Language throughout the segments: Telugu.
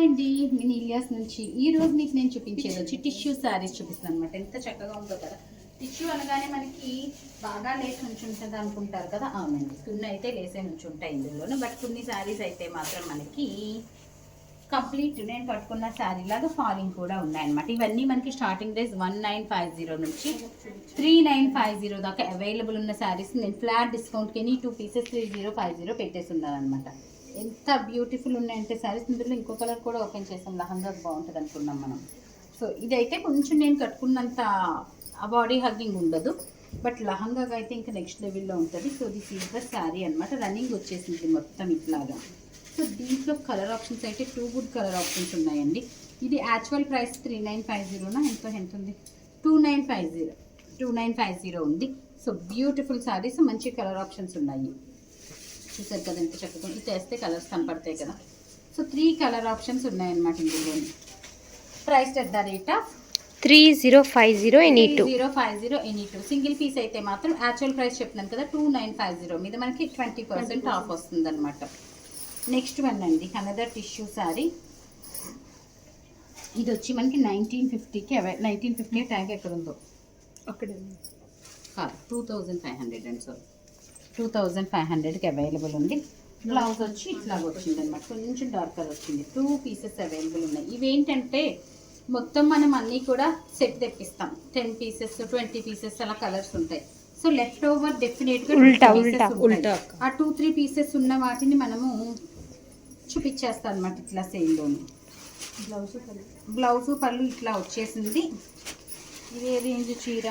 అండి, నేను ఇలియాస్ నుంచి. ఈ రోజు మీకు నేను చూపించేది వచ్చి టిష్యూ శారీస్ చూపిస్తాను అనమాట. ఎంత చక్కగా ఉందో కదా. టిష్యూ అనగానే మనకి బాగా లేస్ నుంచి ఉంటుంది అనుకుంటారు కదా. అవునండి, కొన్ని అయితే లేసే నుంచి ఉంటాయి ఇందులోనే. బట్ కొన్ని శారీస్ అయితే మాత్రం మనకి కంప్లీట్ నేను పట్టుకున్న శారీ లాగా ఫాలింగ్ కూడా ఉన్నాయన్నమాట. ఇవన్నీ మనకి స్టార్టింగ్ ప్రైస్ 1950 నుంచి 3950 దాకా అవైలబుల్ ఉన్న శారీస్ నేను ఫ్లాట్ డిస్కౌంట్కి 2 పీసెస్ 3050 పెట్టేసి ఉన్నాను అనమాట. ఎంత బ్యూటిఫుల్ ఉన్నాయంటే శారీస్. ఇందులో ఇంకో కలర్ కూడా ఓపెన్ చేసాం, లహంగా బాగుంటుంది అనుకున్నాం మనం. సో ఇదైతే కొంచెం నేను కట్టుకున్నంత బాడీ హగ్గింగ్ ఉండదు, బట్ లహంగాగా అయితే ఇంకా నెక్స్ట్ లెవెల్లో ఉంటుంది. So this is the sari అనమాట. రన్నింగ్ వచ్చేసింది మొత్తం ఇట్లాగా. సో దీంట్లో కలర్ ఆప్షన్స్ అయితే 2 గుడ్ కలర్ ఆప్షన్స్ ఉన్నాయండి. ఇది యాక్చువల్ ప్రైస్ 3950నా ఎంత ఉంది, 2950 ఉంది. సో బ్యూటిఫుల్ శారీస్, మంచి కలర్ ఆప్షన్స్ ఉన్నాయి. చూసారు కదా ఎంత చక్కగా. ఇది వేస్తే కలర్స్ కనపడతాయి కదా. సో 3 కలర్ ఆప్షన్స్ ఉన్నాయన్నమాట ఇందులో. Price at the rate of 3050 any two. Single piece అయితే మాత్రం యాక్చువల్ ప్రైస్ చెప్పినాను కదా 2950 మీద మనకి 20% ఆఫ్ వస్తుంది అనమాట. నెక్స్ట్ వన్ అండి, అనదర్ టిష్యూ శారీ. ఇది వచ్చి మనకి 1950కి 1950 ట్యాగ్ ఎక్కడ ఉందో అక్కడ 2500 అండి. సో 2500కి అవైలబుల్ ఉంది. బ్లౌజ్ వచ్చి ఇట్లా వచ్చింది అనమాట, కొంచెం డార్క్ కలర్ వచ్చింది. 2 పీసెస్ అవైలబుల్ ఉన్నాయి. ఇవేంటంటే మొత్తం మనం అన్నీ కూడా సెట్ తెప్పిస్తాం. 10 పీసెస్ 20 పీసెస్ అలా కలర్స్ ఉంటాయి. సో లెఫ్ట్ ఓవర్ డెఫినెట్గా ఆ 2-3 పీసెస్ ఉన్న వాటిని మనము చూపించేస్తాను అనమాట. ఇట్లా సేల్లోని బ్లౌజు పళ్ళు ఇట్లా వచ్చేసింది. ఇదే రేంజ్ చీర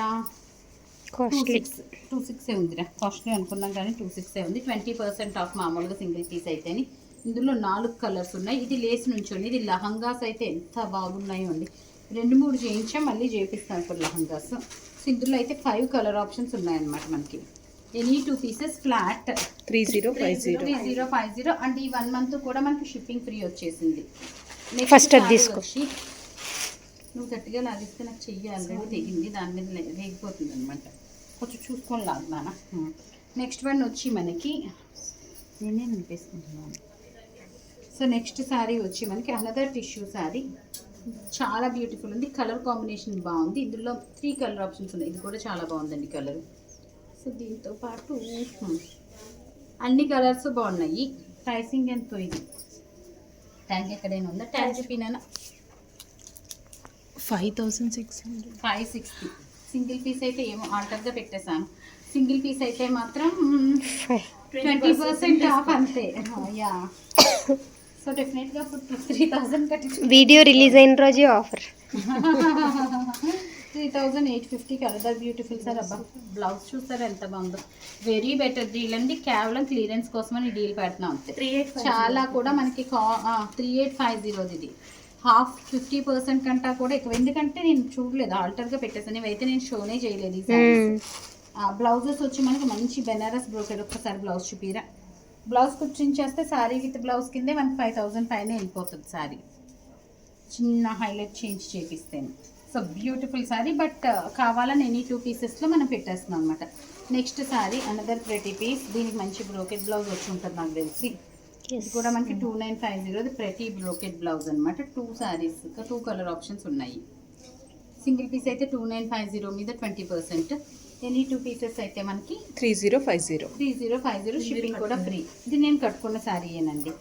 26 ఉందిరా. కాస్ట్లీ అనుకున్నాం కానీ 26 ఉంది. 20% ఆఫ్ మామూలుగా సింగిల్ పీస్ అయితేని. ఇందులో 4 కలర్స్ ఉన్నాయి. ఇది లేస్ నుంచి ఉంది. ఇది లహంగాస్ అయితే ఎంత బాగున్నాయో అండి. 2-3 చేయించా, మళ్ళీ చేపిస్తాను ఇప్పుడు లహంగాస్. సో ఇందులో అయితే 5 కలర్ ఆప్షన్స్ ఉన్నాయన్నమాట మనకి. ఎనీ 2 పీసెస్ ఫ్లాట్ 3050 అండ్ ఈ 1 మంత్ కూడా మనకి షిప్పింగ్ ఫ్రీ వచ్చేసింది. ఫస్ట్ తీసుకో. నువ్వు గట్టిగా లాగిస్తే నాకు చెయ్యి ఆల్రెడీ తెగింది, దాని మీద లేకపోతుంది అనమాట. కొంచెం చూసుకొని లాగుదానా. నెక్స్ట్ వన్ వచ్చి మనకి నేనే నింపేసుకుంటున్నాను. సో నెక్స్ట్ శారీ వచ్చి మనకి అనదర్ టిష్యూ శారీ. చాలా బ్యూటిఫుల్ ఉంది. కలర్ కాంబినేషన్ బాగుంది. ఇందులో 3 కలర్ ఆప్షన్స్ ఉన్నాయి. ఇది కూడా చాలా బాగుందండి కలర్. సో దీంతో పాటు అన్ని కలర్స్ బాగున్నాయి. ప్రైసింగ్ ఎంతో ఇది ట్యాగ్ ఎక్కడైనా ఉందా? ట్యాగ్ చూపినా 560. సింగిల్ పీస్ అయితే ఏమో ఆల్టర్గా పెట్టేశాను. సింగిల్ పీస్ అయితే మాత్రం 20% ఆఫ్ అంతే. యా, సో డెఫినెట్గా 3000 కట్టి వీడియో రిలీజ్ అయిన రోజు ఆఫర్ 3850 కలర్ బ్యూటిఫుల్ సార్. అబ్బా బ్లౌజ్ చూసారా ఎంత బాగుందో. వెరీ బెటర్ డీల్ అండి. కేవలం క్లియరెన్స్ కోసమని డీల్ పెడుతున్నాం అంతే. చాలా కూడా మనకి 3850 ఇది హాఫ్ 50% కంటా కూడా ఎక్కువ. ఎందుకంటే నేను చూడలేదు, ఆల్టర్గా పెట్టేసాను. ఇవైతే నేను షోనే చేయలేదు. ఈ బ్లౌజెస్ వచ్చి మనకి మంచి బెనారస్ బ్రోకెడ్. ఒక్కసారి బ్లౌజ్ చూపిరా. బ్లౌజ్ కుర్చించేస్తే శారీ విత్ బ్లౌజ్ కిందే మనకి 5000 పైన వెళ్ళిపోతుంది శారీ. చిన్న హైలైట్ చేంజ్ చేపిస్తాను. So beautiful sari. బట్ కావాలని ఎనీ 2 పీసెస్లో మనం పెట్టేస్తున్నాం అనమాట. Next sari another pretty piece. దీనికి మంచి బ్రోకెడ్ బ్లౌజ్ వచ్చి ఉంటుంది నాకు తెలిసి. ఇది కూడా మనకి 2950 ప్రెటీ బ్రోకెడ్ బ్లౌజ్ అనమాట. 2 శారీస్ 2 కలర్ ఆప్షన్స్ ఉన్నాయి. సింగిల్ పీస్ అయితే 2950 మీద 20%. ఎనీ 2 పీసెస్ అయితే మనకి 3050 షిప్పింగ్ కూడా ఫ్రీ. ఇది నేను కట్టుకున్న శారీ ఏనండి.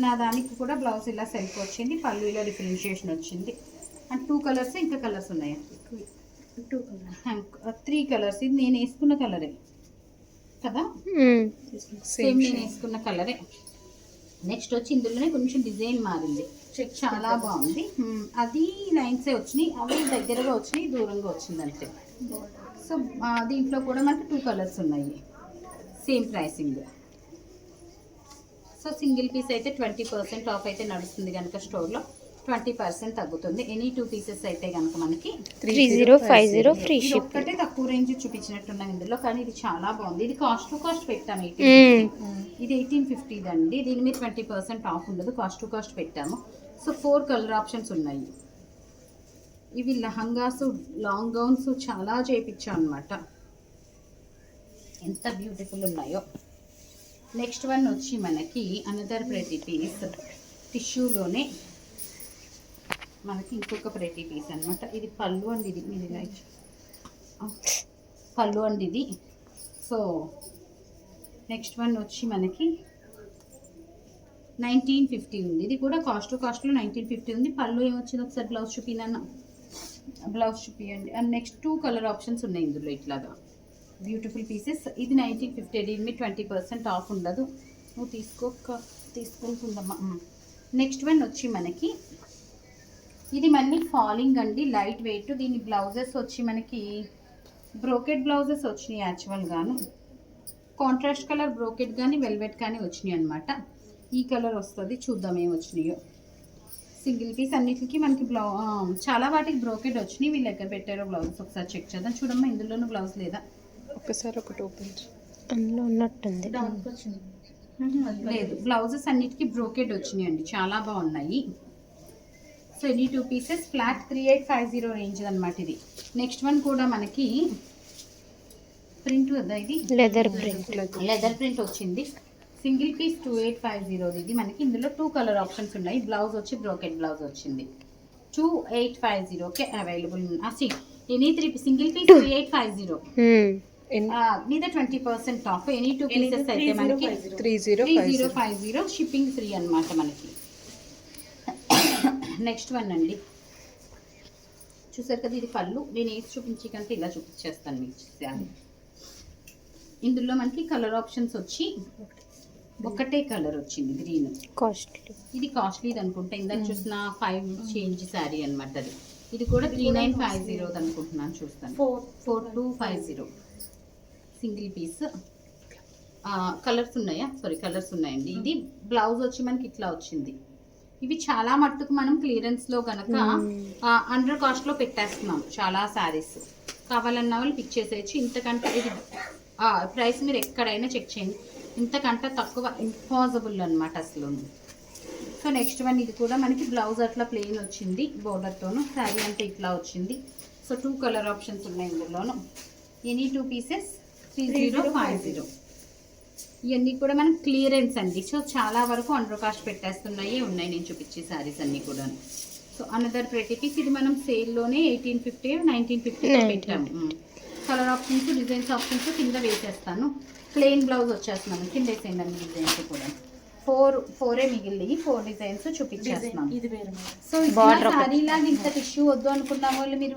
నా దానికి కూడా బ్లౌజ్ ఇలా సెల్ఫ్ వచ్చింది, పళ్ళు ఇలా డిఫరెన్షియేషన్ వచ్చింది. అండ్ 2 కలర్స్ ఇంకా కలర్స్ ఉన్నాయి. 3 కలర్స్. ఇది నేను వేసుకున్న కలరే కదా, సేమ్ నేను వేసుకున్న కలరే. నెక్స్ట్ వచ్చి ఇందులోనే కొంచెం డిజైన్ మారింది, చాలా బాగుంది. అది లైన్సే వచ్చినాయి, అవి దగ్గరగా వచ్చినాయి, దూరంగా వచ్చింది అంతే. సో దీంట్లో కూడా మనకి 2 కలర్స్ ఉన్నాయి, same pricing. So single piece అయితే 20% ఆఫ్ అయితే నడుస్తుంది కనుక స్టోర్లో 20% తగ్గుతుంది. ఎనీ 2 పీసెస్ అయితే కనుక మనకి 3050 ఫ్రీ షిప్. ఒక్కటే తక్కువ రేంజ్ చూపించినట్టున్నాం ఇందులో, కానీ ఇది చాలా బాగుంది. ఇది కాస్ట్ టు కాస్ట్ పెట్టాము. ఇది 1850 అండి. దీని మీద 20% ఆఫ్ ఉండదు, కాస్ట్ టు కాస్ట్ పెట్టాము. సో 4 కలర్ ఆప్షన్స్ ఉన్నాయి. ఇవి లహంగాస్, లాంగ్ గౌన్స్ చాలా చేయించాం అనమాట. ఎంత బ్యూటిఫుల్ ఉన్నాయో. నెక్స్ట్ వన్ వచ్చి మనకి అనదర్ ప్రెటీ పీస్ టిష్యూలోనే మనకి ఇంకొక ప్రెటీ పీస్ అన్నమాట. ఇది పళ్ళు అండి, ఇది మీది లైట్ పళ్ళు అండి ఇది. సో నెక్స్ట్ వన్ వచ్చి మనకి 1950 ఉంది. ఇది కూడా కాస్ట్లో 1950 ఉంది. పళ్ళు ఏమొచ్చింది ఒకసారి బ్లౌజ్ చూపినన్న, బ్లౌజ్ చూపియండి. అండ్ నెక్స్ట్ 2 కలర్ ఆప్షన్స్ ఉన్నాయి ఇందులో ఇట్లాగా బ్యూటిఫుల్ పీసెస్. ఇది 1950, దీని మీద 20% ఆఫ్ ఉండదు. నువ్వు తీసుకుంటుందమ్మా. నెక్స్ట్ వన్ వచ్చి మనకి ఇది మళ్ళీ ఫాలింగ్ అండి, లైట్ వెయిట్. దీని బ్లౌజెస్ వచ్చి మనకి బ్రోకెట్ బ్లౌజెస్ వచ్చినాయి యాక్చువల్గాను. కాంట్రాస్ట్ కలర్ బ్రోకెట్ కానీ వెల్వెట్ కానీ వచ్చినాయి అనమాట. ఈ కలర్ వస్తుంది, చూద్దాం ఏమి వచ్చినాయో. సింగిల్ పీస్ అన్నిటికి మనకి చాలా వాటికి బ్రోకెట్ వచ్చినాయి. వీళ్ళు ఎక్కడ పెట్టారో బ్లౌజెస్ ఒకసారి చెక్ చేద్దాం. చూడమ్మా, ఇందులోనూ బ్లౌజ్ లేదా, ఒకసారి ఒకటి ఓపెన్ అందులో ఉన్నట్టుంది. లేదు, బ్లౌజెస్ అన్నిటికీ బ్రోకెట్ వచ్చినాయి అండి, చాలా బాగున్నాయి. So any 2 pieces flat 3850 range అనమాట ఇది. నెక్స్ట్ వన్ కూడా మనకి ప్రింట్ కదా, ఇది లెదర్ ప్రింట్. లెదర్ ప్రింట్ వచ్చింది. సింగిల్ పీస్ 2850 ఇది మనకి. ఇందులో 2 కలర్ ఆప్షన్స్ ఉన్నాయి. బ్లౌజ్ వచ్చి బ్రోకెట్ బ్లౌజ్ వచ్చింది. 2850 okay available. Any 3 single piece 3850 మీద 20% ఆఫ్. ఎనీ 2 పీసెస్ అయితే మనకి 3050 షిప్పింగ్ ఫ్రీ అన్నమాట మనకి. నెక్స్ట్ వన్ అండి, చూసారు కదా ఇది పళ్ళు. నేను ఏది చూపించి కంటే ఇలా చూపించేస్తాను మీకు. ఇందులో మనకి కలర్ ఆప్షన్స్ వచ్చి ఒకటే కలర్ వచ్చింది, గ్రీన్. కాస్ట్లీ, ఇది కాస్ట్లీది అనుకుంటా. ఇందాక చూసిన 5 చేంజ్ శారీ అనమాట అది. ఇది కూడా 3950 అనుకుంటున్నాను, చూస్తాను. 4250 సింగిల్ పీస్. కలర్స్ ఉన్నాయా? సారీ, కలర్స్ ఉన్నాయండి. ఇది బ్లౌజ్ వచ్చి మనకి ఇట్లా వచ్చింది. ఇవి చాలా మట్టుకు మనం క్లియరెన్స్లో కనుక అండర్ కాస్ట్లో పెట్టేస్తున్నాం చాలా శారీస్. కావాలన్న వాళ్ళు పిక్ చేసేయచ్చు. ఇంతకంటే ఇది ప్రైస్ మీరు ఎక్కడైనా చెక్ చేయండి, ఇంతకంటే తక్కువ ఇంపాసిబుల్ అనమాట అసలు. సో నెక్స్ట్ వన్ ఇది కూడా మనకి బ్లౌజ్ అట్లా ప్లెయిన్ వచ్చింది బోర్డర్తోను. శారీ అంటే ఇట్లా వచ్చింది. సో 2 కలర్ ఆప్షన్స్ ఉన్నాయి ఇందులోను. Any 2 pieces 3050. ఇవన్నీ కూడా మనకి క్లియరెన్స్ అండి. సో చాలా వరకు అండర్ కాస్ట్ పెట్టేస్తున్నాయి ఉన్నాయి నేను చూపించే శారీస్ అన్నీ కూడా. So another pretty piece. ఇది మనం సేల్లోనే 1850 1950 పెట్టాము. కలర్ ఆప్షన్స్ డిజైన్స్ ఆప్షన్స్ కింద వేసేస్తాను. ప్లెయిన్ బ్లౌజ్ వచ్చేస్తున్నాను, కింద వేసేయండి అన్ని డిజైన్స్ కూడా. 4 మిగిలి 4 డిజైన్స్ చూపించేస్తున్నాం. సో శారీ లాగా ఇంత టిష్యూ వద్దు అనుకున్న వాళ్ళు మీరు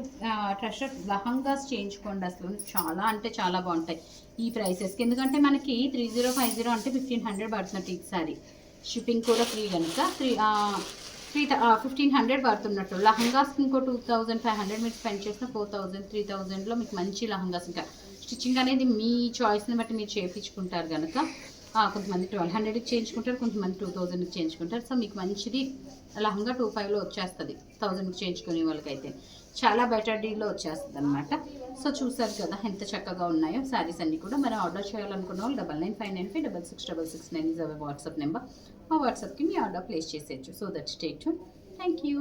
ట్రెషర్ లహంగాస్ చేయించుకోండి. అసలు చాలా అంటే చాలా బాగుంటాయి ఈ ప్రైసెస్కి. ఎందుకంటే మనకి 3050 అంటే 1500 పడుతున్నట్టు ఈ సారీ. షిప్పింగ్ కూడా ఫ్రీ కనుక 1500 పడుతున్నట్టు. లహంగాస్ ఇంకో 2500 మీరు స్పెండ్ చేసిన 4000 3000లో మీకు మంచి లహంగాస్. ఇంకా స్టిచ్చింగ్ అనేది మీ చాయిస్ని బట్టి మీరు చేయించుకుంటారు కనుక కొంతమంది 1200కి చేయించుకుంటారు, కొంతమంది 2000కి చేయించుకుంటారు. సో మీకు మంచిది లహంగా 25లో వచ్చేస్తుంది 1000కి చేయించుకునే వాళ్ళకైతే. చాలా బెటర్ డీల్లో వచ్చేస్తుంది అనమాట. సో చూసారు కదా ఎంత చక్కగా ఉన్నాయో శారీస్ అన్నీ కూడా. మరి ఆర్డర్ చేయాలనుకున్న వాళ్ళు 9959566669 ఇస్ అవర్ వాట్సాప్ నెంబర్. ఆ వాట్సాప్కి మీ ఆర్డర్ ప్లేస్ చేసేయచ్చు. So that stay tune. Thank you.